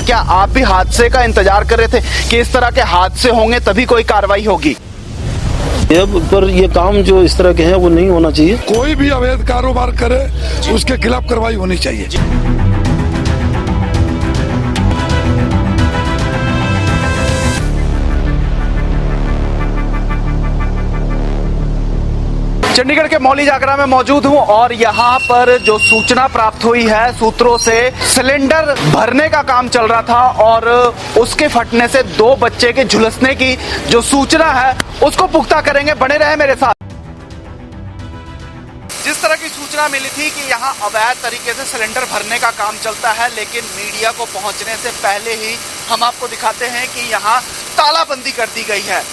क्या आप भी हादसे का इंतजार कर रहे थे कि इस तरह के हादसे होंगे तभी कोई कार्रवाई होगी? पर ये काम जो इस तरह के हैं वो नहीं होना चाहिए। कोई भी अवैध कारोबार करे उसके खिलाफ कार्रवाई होनी चाहिए। चंडीगढ़ के मौली जागरा में मौजूद हूं और यहां पर जो सूचना प्राप्त हुई है सूत्रों से, सिलेंडर भरने का काम चल रहा था और उसके फटने से 2 बच्चे के झुलसने की जो सूचना है उसको पुख्ता करेंगे। बने रहे मेरे साथ। जिस तरह की सूचना मिली थी कि यहां अवैध तरीके से सिलेंडर भरने का काम चलता है, लेकिन मीडिया को पहुंचने से पहले ही हम आपको दिखाते हैं कि यहां तालाबंदी कर दी गई है।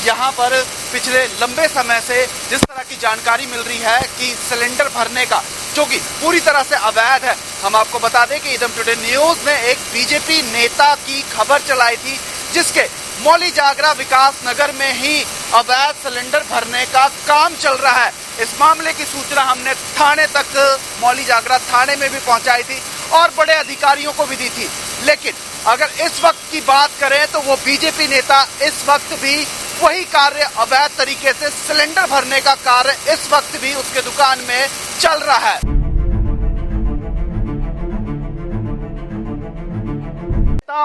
यहाँ पर पिछले लंबे समय से जिस तरह की जानकारी मिल रही है कि सिलेंडर भरने का, जो कि पूरी तरह से अवैध है। हम आपको बता दें कि इदम टुडे न्यूज ने एक बीजेपी नेता की खबर चलाई थी जिसके मौली जागरा विकास नगर में ही अवैध सिलेंडर भरने का काम चल रहा है। इस मामले की सूचना हमने थाने तक, मौली जागरा थाने में भी पहुंचाई थी और बड़े अधिकारियों को भी दी थी। लेकिन अगर इस वक्त की बात करें तो वो बीजेपी नेता इस वक्त भी वही कार्य, अवैध तरीके से सिलेंडर भरने का कार्य इस वक्त भी उसके दुकान में चल रहा है।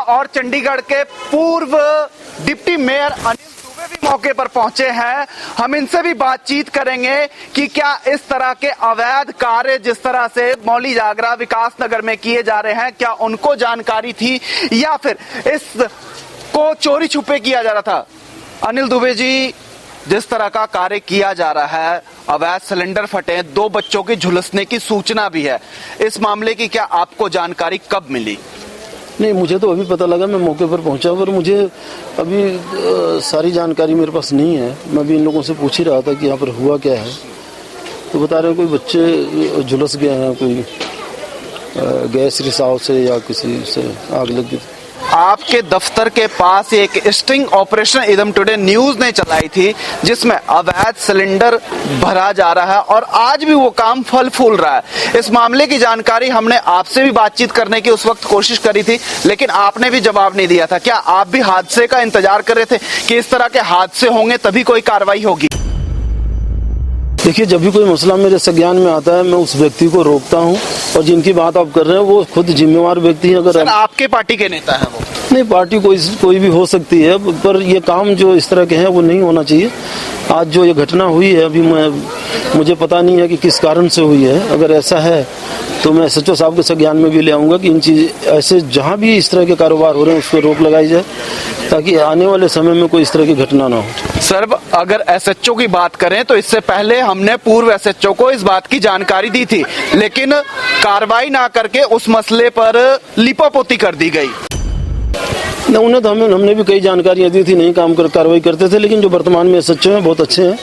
और चंडीगढ़ के पूर्व डिप्टी मेयर अनिल दुबे भी मौके पर पहुंचे हैं। हम इनसे भी बातचीत करेंगे कि क्या इस तरह के अवैध कार्य जिस तरह से मौली जागरा विकास नगर में किए जा रहे हैं, क्या उनको जानकारी थी या फिर इस को चोरी छुपे किया जा रहा था। अनिल दुबे जी, जिस तरह का कार्य किया जा रहा है, अवैध सिलेंडर फटे, 2 बच्चों की झुलसने की सूचना भी है, इस मामले की क्या आपको जानकारी कब मिली? नहीं, मुझे तो अभी पता लगा, मैं मौके पर पहुंचा, पर मुझे अभी सारी जानकारी मेरे पास नहीं है। मैं भी इन लोगों से पूछ ही रहा था कि यहाँ पर हुआ क्या है, तो बता रहे हैं कोई बच्चे झुलस गए हैं, कोई गैस रिसाव से या किसी से आग लग गई। आपके दफ्तर के पास एक स्टिंग ऑपरेशन इदम टुडे न्यूज ने चलाई थी जिसमें अवैध सिलेंडर भरा जा रहा है और आज भी वो काम फल फूल रहा है। इस मामले की जानकारी हमने आपसे भी बातचीत करने की उस वक्त कोशिश करी थी, लेकिन आपने भी जवाब नहीं दिया था। क्या आप भी हादसे का इंतजार कर रहे थे कि इस तरह के हादसे होंगे तभी कोई कार्रवाई होगी? देखिए, जब भी कोई मसला मेरे संज्ञान में आता है मैं उस व्यक्ति को रोकता हूं और जिनकी बात आप कर रहे हैं वो खुद जिम्मेवार व्यक्ति हैं। अगर आपके पार्टी के नेता है वो? नहीं, पार्टी कोई भी हो सकती है, पर ये काम जो इस तरह के हैं वो नहीं होना चाहिए। आज जो ये घटना हुई है, अभी मुझे पता नहीं है कि किस कारण से हुई है। अगर ऐसा है तो मैं SHO साहब के संज्ञान में भी ले आऊंगा कि इन चीज ऐसे जहां भी इस तरह के कारोबार हो रहे हैं उस पर रोक लगाई जाए ताकि आने वाले समय में कोई इस तरह की घटना ना हो। सर, अगर SHO की बात करें तो इससे पहले हमने पूर्व SHO को इस बात की जानकारी दी थी, लेकिन कार्रवाई ना करके उस मसले पर लिपापोती कर दी गई। न, उन्हें तो हमने भी कई जानकारियां दी थी, नहीं काम कर कार्रवाई करते थे, लेकिन जो वर्तमान में SHO हैं बहुत अच्छे हैं,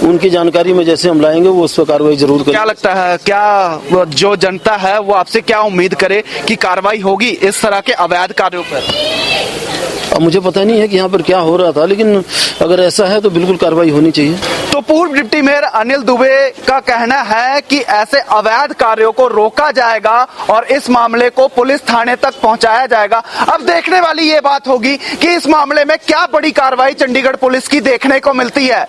उनकी जानकारी में जैसे हम लाएंगे वो उस पर कार्रवाई जरूर करेंगे। क्या लगता है, क्या जो जनता है वो आपसे क्या उम्मीद करे कि कार्रवाई होगी इस तरह के अवैध कार्यों पर? अब मुझे पता नहीं है कि यहाँ पर क्या हो रहा था, लेकिन अगर ऐसा है तो बिल्कुल कार्रवाई होनी चाहिए। तो पूर्व डिप्टी मेयर अनिल दुबे का कहना है कि ऐसे अवैध कार्यों को रोका जाएगा और इस मामले को पुलिस थाने तक पहुंचाया जाएगा। अब देखने वाली ये बात होगी कि इस मामले में क्या बड़ी कार्रवाई चंडीगढ़ पुलिस की देखने को मिलती है।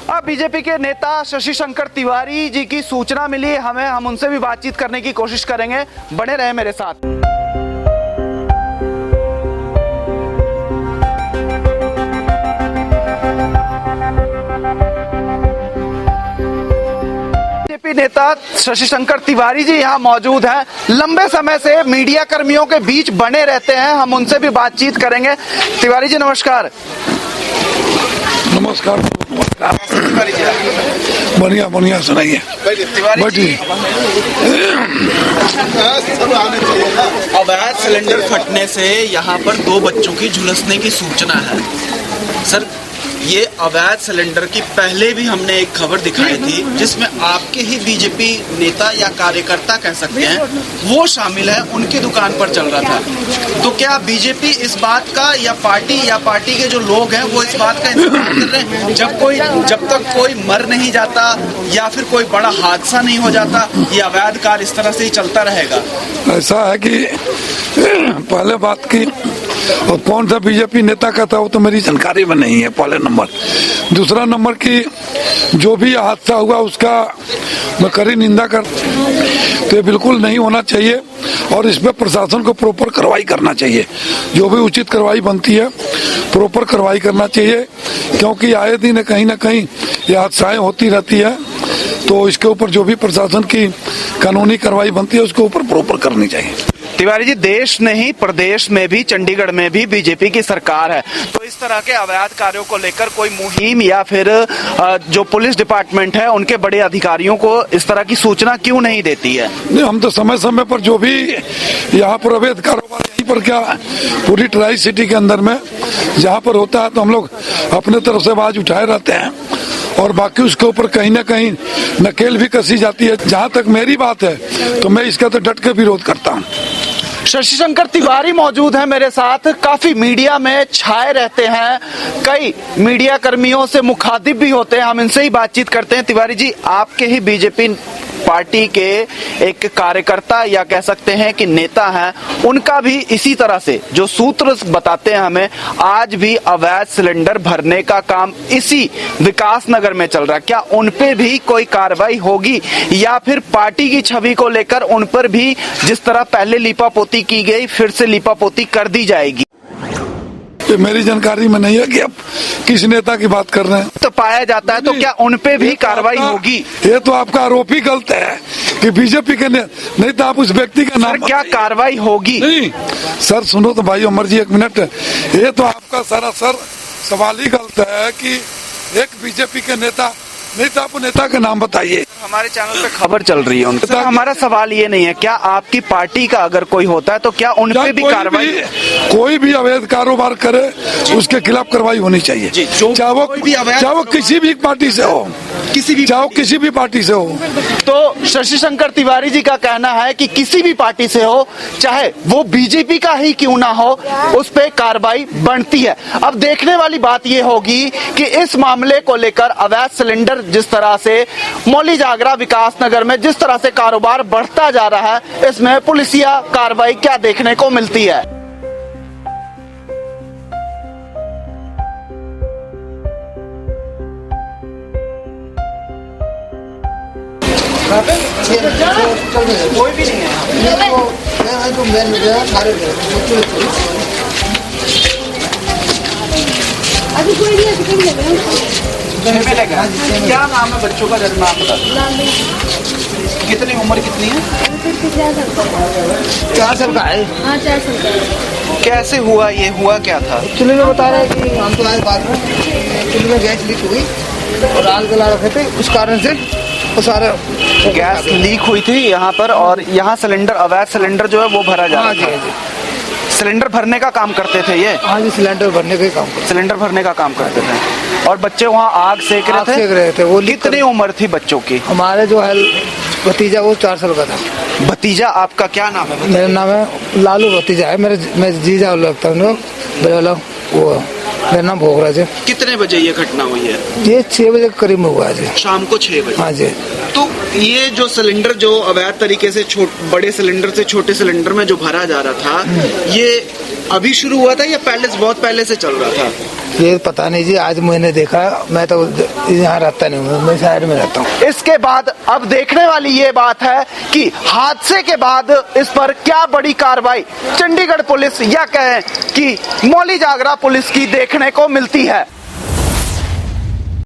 अब बीजेपी के नेता शशि शंकर तिवारी जी की सूचना मिली हमें, हम उनसे भी बातचीत करने की कोशिश करेंगे। बने रहे मेरे साथ। बीजेपी नेता शशि शंकर तिवारी जी यहाँ मौजूद हैं, लंबे समय से मीडिया कर्मियों के बीच बने रहते हैं, हम उनसे भी बातचीत करेंगे। तिवारी जी नमस्कार। नमस्कार। बढ़िया बढ़िया सुनाइए। बैठिए। अवैध सिलेंडर फटने से यहाँ पर 2 बच्चों की झुलसने की सूचना है। सर, ये अवैध सिलेंडर की पहले भी हमने एक खबर दिखाई थी जिसमें आपके ही बीजेपी नेता या कार्यकर्ता कह सकते हैं वो शामिल है, उनकी दुकान पर चल रहा था। तो क्या बीजेपी इस बात का या पार्टी के जो लोग हैं वो इस बात का इंतजार कर रहे हैं जब तक कोई मर नहीं जाता या फिर कोई बड़ा हादसा नहीं हो जाता, ये अवैध कार्य इस तरह से ही चलता रहेगा? ऐसा है कि पहले बात की और कौन सा बीजेपी नेता का था वो तो मेरी जानकारी में नहीं है, पहले नंबर। दूसरा नंबर की जो भी हादसा हुआ उसका मैं कड़ी निंदा कर, तो ये बिल्कुल नहीं होना चाहिए और इस पे प्रशासन को प्रॉपर कार्रवाई करना चाहिए। जो भी उचित कार्रवाई बनती है प्रॉपर कार्रवाई करना चाहिए, क्योंकि आए दिन कहीं ना कहीं ये हादसाएं होती रहती है। तो इसके ऊपर जो भी प्रशासन की कानूनी कार्रवाई बनती है उसके ऊपर प्रॉपर करनी चाहिए। तिवारी जी, देश नहीं प्रदेश में भी, चंडीगढ़ में भी बीजेपी की सरकार है, तो इस तरह के अवैध कार्यों को लेकर कोई मुहिम या फिर जो पुलिस डिपार्टमेंट है उनके बड़े अधिकारियों को इस तरह की सूचना क्यों नहीं देती है? नहीं, हम तो समय समय पर जो भी यहाँ पर अवैध कारोबार यहीं पर क्या पूरी ट्राई सिटी के अंदर में जहाँ पर होता है तो हम लोग अपने तरफ से आवाज उठाए रहते हैं और बाकी उसके ऊपर कहीं ना कहीं नकेल भी कसी जाती है। जहाँ तक मेरी बात है तो मैं इसका तो डट के विरोध करता हूँ। शशि शंकर तिवारी मौजूद हैं मेरे साथ, काफी मीडिया में छाए रहते हैं, कई मीडिया कर्मियों से मुखातिब भी होते हैं, हम इनसे ही बातचीत करते हैं। तिवारी जी, आपके ही बीजेपी पार्टी के एक कार्यकर्ता या कह सकते हैं कि नेता हैं, उनका भी इसी तरह से जो सूत्र बताते हैं हमें, आज भी अवैध सिलेंडर भरने का काम इसी विकास नगर में चल रहा है। क्या उन पे भी कोई कार्रवाई होगी या फिर पार्टी की छवि को लेकर उन पर भी जिस तरह पहले लीपापोती की गई फिर से लीपापोती कर दी जाएगी? ये मेरी जानकारी में नहीं है कि आप किस नेता की बात कर रहे हैं। तो पाया जाता है, तो क्या उन पे भी कार्रवाई होगी? ये तो आपका आरोप ही गलत है कि बीजेपी के नहीं तो आप उस व्यक्ति का नाम क्या कार्रवाई होगी? नहीं सर, सुनो तो भाई अमर जी, एक मिनट। ये तो आपका सरासर सवाल ही गलत है कि एक बीजेपी के नेता, नहीं तो आप नेता का नाम बताइए। हमारे चैनल पे खबर चल रही है उनकी। तो हमारा सवाल ये नहीं है, क्या आपकी पार्टी का अगर कोई होता है तो क्या उन पे भी कार्रवाई? कोई भी अवैध कारोबार करे उसके खिलाफ कार्रवाई होनी चाहिए, चाहे वो किसी भी पार्टी से हो, किसी भी पार्टी से हो। तो शशि शंकर तिवारी जी का कहना है कि किसी भी पार्टी से हो, चाहे वो बीजेपी का ही क्यों ना हो, उस पे कार्रवाई बनती है। अब देखने वाली बात ये होगी कि इस मामले को लेकर अवैध सिलेंडर जिस तरह से मौली जागरा विकास नगर में जिस तरह से कारोबार बढ़ता जा रहा है, इसमें पुलिसिया कार्रवाई क्या देखने को मिलती है? कोई भी नहीं है। क्या नाम है बच्चों का? जन्म आप बता दो। कितनी उम्र कितनी है? 4 साल का है। हाँ, 4 साल का। कैसे हुआ, ये हुआ क्या था? एक्चुअली में बता रहे हैं कि हम तो आए बाद में, एक्चुअली में गैस लीक हुई और आग जला रखे थे, उस कारण से वो सारे गैस लीक हुई थी यहाँ पर और यहाँ सिलेंडर, अवैध सिलेंडर जो है वो भरा जा रहा था। सिलेंडर भरने का काम करते थे ये? हाँ जी, सिलेंडर भरने का काम सिलेंडर भरने का काम करते थे और बच्चे वहाँ आग सेक रहे थे। वो कितनी उम्र थी बच्चों की? हमारे जो है भतीजा वो 4 साल का था। भतीजा आपका क्या नाम है? मेरा नाम है लालू, भतीजा है मैं जीजा लगता हूँ, वो मेरा नाम भोगराज है। कितने बजे ये घटना हुई है? ये 6 बजे के करीब में हुआ है, शाम को 6 बजे। हाँ जी। तो ये जो सिलेंडर जो अवैध तरीके से बड़े सिलेंडर से छोटे सिलेंडर में जो भरा जा रहा था, ये अभी शुरू हुआ था या पहले से, बहुत पहले से चल रहा था? ये पता नहीं जी, आज मैंने देखा, मैं तो यहाँ रहता नहीं हूँ, मैं शहर में रहता हूँ। इसके बाद अब देखने वाली ये बात है कि हादसे के बाद इस पर क्या बड़ी कार्रवाई चंडीगढ़ पुलिस या कहें कि मौली जागरा पुलिस की देखने को मिलती है।